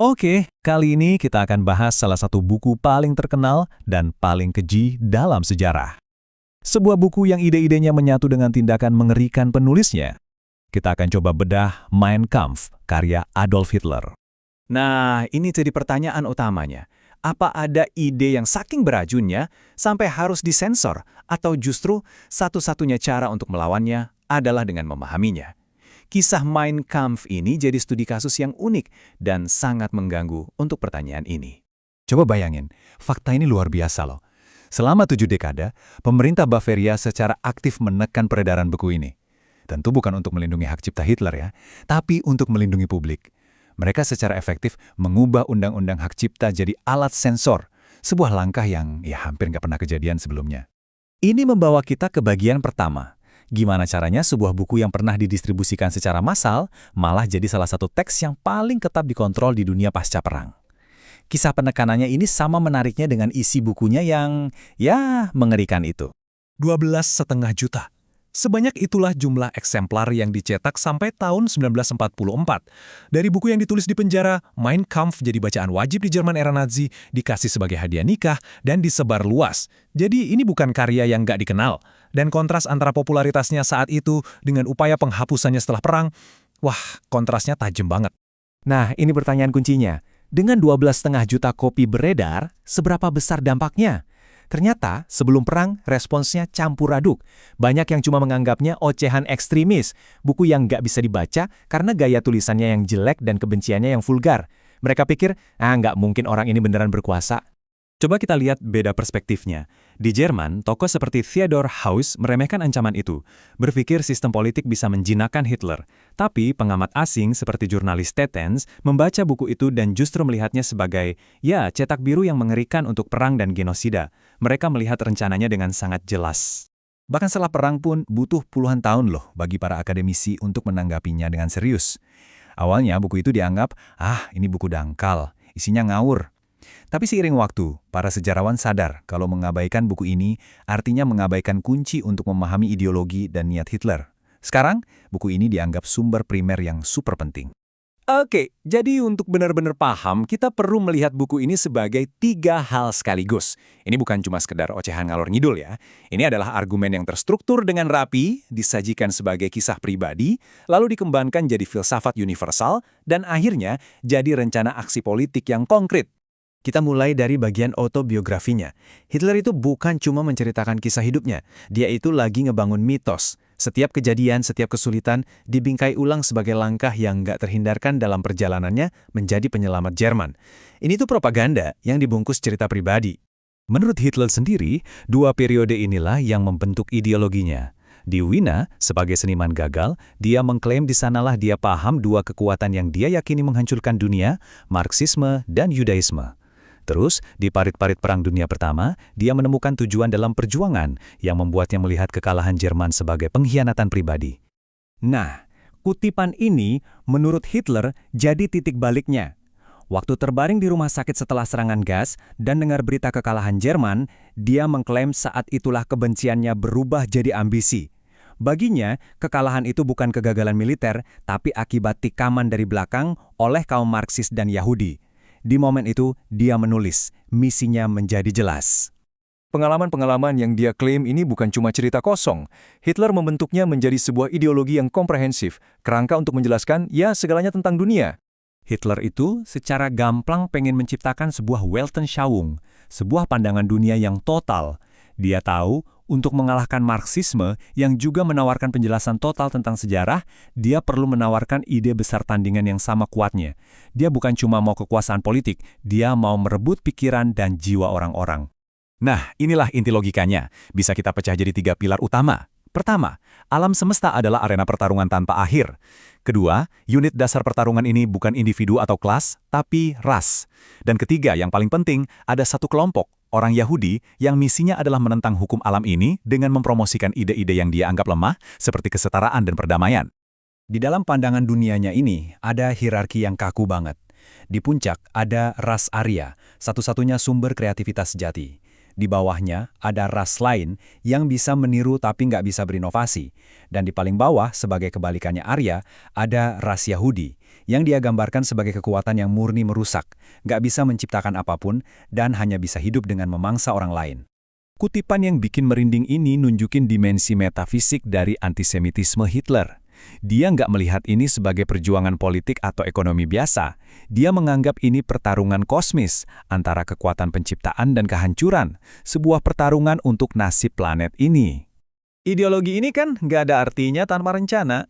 Oke, kali ini kita akan bahas salah satu buku paling terkenal dan paling keji dalam sejarah. Sebuah buku yang ide-idenya menyatu dengan tindakan mengerikan penulisnya. Kita akan coba bedah Mein Kampf, karya Adolf Hitler. Nah, ini jadi pertanyaan utamanya. Apa ada ide yang saking beracunnya sampai harus disensor, atau justru satu-satunya cara untuk melawannya adalah dengan memahaminya? Kisah Mein Kampf ini jadi studi kasus yang unik dan sangat mengganggu untuk pertanyaan ini. Coba bayangin, fakta ini luar biasa loh. Selama 7 dekade, pemerintah Bavaria secara aktif menekan peredaran buku ini. Tentu bukan untuk melindungi hak cipta Hitler ya, tapi untuk melindungi publik. Mereka secara efektif mengubah undang-undang hak cipta jadi alat sensor, sebuah langkah yang hampir nggak pernah kejadian sebelumnya. Ini membawa kita ke bagian pertama. Gimana caranya sebuah buku yang pernah didistribusikan secara massal malah jadi salah satu teks yang paling ketat dikontrol di dunia pasca perang. Kisah penekanannya ini sama menariknya dengan isi bukunya yang, mengerikan itu. 12,5 juta. Sebanyak itulah jumlah eksemplar yang dicetak sampai tahun 1944. Dari buku yang ditulis di penjara, Mein Kampf jadi bacaan wajib di Jerman era Nazi, dikasih sebagai hadiah nikah, dan disebar luas. Jadi ini bukan karya yang nggak dikenal. Dan kontras antara popularitasnya saat itu dengan upaya penghapusannya setelah perang, wah, kontrasnya tajam banget. Nah, ini pertanyaan kuncinya. Dengan 12,5 juta kopi beredar, seberapa besar dampaknya? Ternyata, sebelum perang, responsnya campur aduk. Banyak yang cuma menganggapnya ocehan ekstremis, buku yang nggak bisa dibaca karena gaya tulisannya yang jelek dan kebenciannya yang vulgar. Mereka pikir, nggak mungkin orang ini beneran berkuasa. Coba kita lihat beda perspektifnya. Di Jerman, tokoh seperti Theodor Heuss meremehkan ancaman itu, berpikir sistem politik bisa menjinakkan Hitler. Tapi pengamat asing seperti jurnalis Tetens membaca buku itu dan justru melihatnya sebagai, cetak biru yang mengerikan untuk perang dan genosida. Mereka melihat rencananya dengan sangat jelas. Bahkan setelah perang pun butuh puluhan tahun loh bagi para akademisi untuk menanggapinya dengan serius. Awalnya buku itu dianggap, ini buku dangkal, isinya ngawur. Tapi seiring waktu, para sejarawan sadar kalau mengabaikan buku ini artinya mengabaikan kunci untuk memahami ideologi dan niat Hitler. Sekarang, buku ini dianggap sumber primer yang super penting. Oke, jadi untuk benar-benar paham, kita perlu melihat buku ini sebagai 3 hal sekaligus. Ini bukan cuma sekedar ocehan ngalor ngidul ya. Ini adalah argumen yang terstruktur dengan rapi, disajikan sebagai kisah pribadi, lalu dikembangkan jadi filsafat universal, dan akhirnya jadi rencana aksi politik yang konkret. Kita mulai dari bagian autobiografinya. Hitler itu bukan cuma menceritakan kisah hidupnya, dia itu lagi ngebangun mitos. Setiap kejadian, setiap kesulitan dibingkai ulang sebagai langkah yang nggak terhindarkan dalam perjalanannya menjadi penyelamat Jerman. Ini tuh propaganda yang dibungkus cerita pribadi. Menurut Hitler sendiri, 2 periode inilah yang membentuk ideologinya. Di Wina, sebagai seniman gagal, dia mengklaim di sanalah dia paham 2 kekuatan yang dia yakini menghancurkan dunia, Marxisme dan Yudaisme. Terus, di parit-parit Perang Dunia Pertama, dia menemukan tujuan dalam perjuangan yang membuatnya melihat kekalahan Jerman sebagai pengkhianatan pribadi. Nah, kutipan ini menurut Hitler jadi titik baliknya. Waktu terbaring di rumah sakit setelah serangan gas dan dengar berita kekalahan Jerman, dia mengklaim saat itulah kebenciannya berubah jadi ambisi. Baginya, kekalahan itu bukan kegagalan militer, tapi akibat tikaman dari belakang oleh kaum Marxis dan Yahudi. Di momen itu, dia menulis, misinya menjadi jelas. Pengalaman-pengalaman yang dia klaim ini bukan cuma cerita kosong. Hitler membentuknya menjadi sebuah ideologi yang komprehensif, kerangka untuk menjelaskan, segalanya tentang dunia. Hitler itu secara gamblang pengen menciptakan sebuah Weltanschauung, sebuah pandangan dunia yang total. Dia tahu, untuk mengalahkan Marxisme yang juga menawarkan penjelasan total tentang sejarah, dia perlu menawarkan ide besar tandingan yang sama kuatnya. Dia bukan cuma mau kekuasaan politik, dia mau merebut pikiran dan jiwa orang-orang. Nah, inilah inti logikanya. Bisa kita pecah jadi 3 pilar utama. Pertama, alam semesta adalah arena pertarungan tanpa akhir. Kedua, unit dasar pertarungan ini bukan individu atau kelas, tapi ras. Dan ketiga, yang paling penting, ada satu kelompok, orang Yahudi, yang misinya adalah menentang hukum alam ini dengan mempromosikan ide-ide yang dia anggap lemah, seperti kesetaraan dan perdamaian. Di dalam pandangan dunianya ini, ada hierarki yang kaku banget. Di puncak ada ras Arya, satu-satunya sumber kreativitas sejati. Di bawahnya ada ras lain yang bisa meniru tapi nggak bisa berinovasi. Dan di paling bawah, sebagai kebalikannya Arya, ada ras Yahudi yang dia gambarkan sebagai kekuatan yang murni merusak, nggak bisa menciptakan apapun, dan hanya bisa hidup dengan memangsa orang lain. Kutipan yang bikin merinding ini nunjukin dimensi metafisik dari antisemitisme Hitler. Dia nggak melihat ini sebagai perjuangan politik atau ekonomi biasa. Dia menganggap ini pertarungan kosmis antara kekuatan penciptaan dan kehancuran, sebuah pertarungan untuk nasib planet ini. Ideologi ini kan nggak ada artinya tanpa rencana.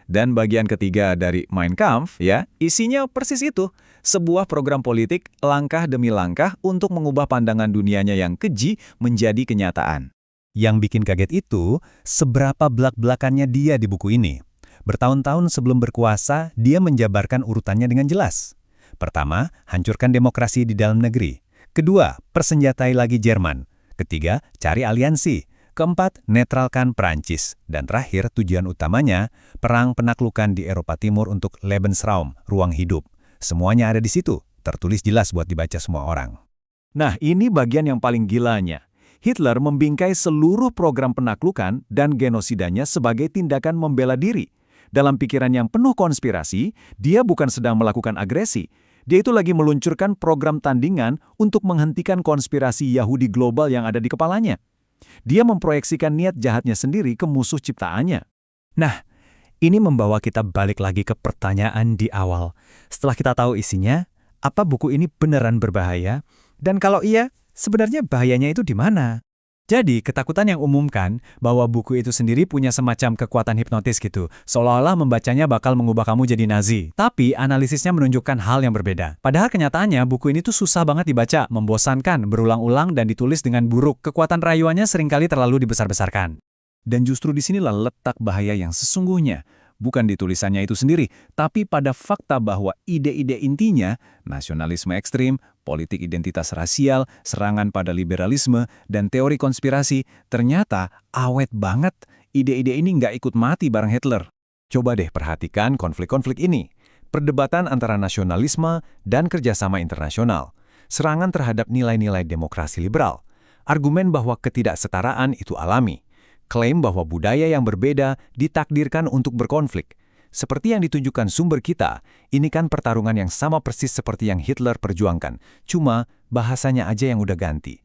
Dan bagian ketiga dari Mein Kampf, ya, isinya persis itu. Sebuah program politik langkah demi langkah untuk mengubah pandangan dunianya yang keji menjadi kenyataan. Yang bikin kaget itu, seberapa belak-belakannya dia di buku ini. Bertahun-tahun sebelum berkuasa, dia menjabarkan urutannya dengan jelas. Pertama, hancurkan demokrasi di dalam negeri. Kedua, persenjatai lagi Jerman. Ketiga, cari aliansi. Keempat, netralkan Prancis. Dan terakhir, tujuan utamanya, perang penaklukan di Eropa Timur untuk Lebensraum, ruang hidup. Semuanya ada di situ, tertulis jelas buat dibaca semua orang. Nah, ini bagian yang paling gilanya. Hitler membingkai seluruh program penaklukan dan genosidanya sebagai tindakan membela diri. Dalam pikiran yang penuh konspirasi, dia bukan sedang melakukan agresi. Dia itu lagi meluncurkan program tandingan untuk menghentikan konspirasi Yahudi global yang ada di kepalanya. Dia memproyeksikan niat jahatnya sendiri ke musuh ciptaannya. Nah, ini membawa kita balik lagi ke pertanyaan di awal. Setelah kita tahu isinya, apa buku ini beneran berbahaya? Dan kalau iya, sebenarnya bahayanya itu di mana? Jadi, ketakutan yang umumkan bahwa buku itu sendiri punya semacam kekuatan hipnotis gitu, seolah-olah membacanya bakal mengubah kamu jadi Nazi. Tapi, analisisnya menunjukkan hal yang berbeda. Padahal kenyataannya, buku ini tuh susah banget dibaca, membosankan, berulang-ulang, dan ditulis dengan buruk. Kekuatan rayuannya seringkali terlalu dibesar-besarkan. Dan justru disinilah letak bahaya yang sesungguhnya. Bukan di tulisannya itu sendiri, tapi pada fakta bahwa ide-ide intinya, nasionalisme ekstrim, politik identitas rasial, serangan pada liberalisme, dan teori konspirasi, ternyata awet banget. Ide-ide ini nggak ikut mati bareng Hitler. Coba deh perhatikan konflik-konflik ini. Perdebatan antara nasionalisme dan kerjasama internasional. Serangan terhadap nilai-nilai demokrasi liberal. Argumen bahwa ketidaksetaraan itu alami. Klaim bahwa budaya yang berbeda ditakdirkan untuk berkonflik. Seperti yang ditunjukkan sumber kita, ini kan pertarungan yang sama persis seperti yang Hitler perjuangkan. Cuma bahasanya aja yang udah ganti.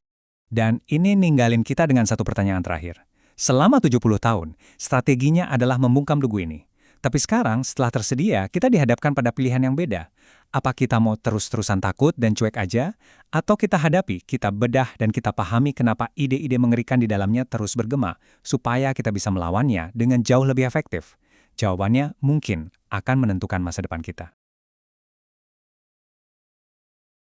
Dan ini ninggalin kita dengan satu pertanyaan terakhir. Selama 70 tahun, strateginya adalah membungkam lugu ini. Tapi sekarang, setelah tersedia, kita dihadapkan pada pilihan yang beda. Apa kita mau terus-terusan takut dan cuek aja? Atau kita hadapi, kita bedah, dan kita pahami kenapa ide-ide mengerikan di dalamnya terus bergema, supaya kita bisa melawannya dengan jauh lebih efektif? Jawabannya mungkin akan menentukan masa depan kita.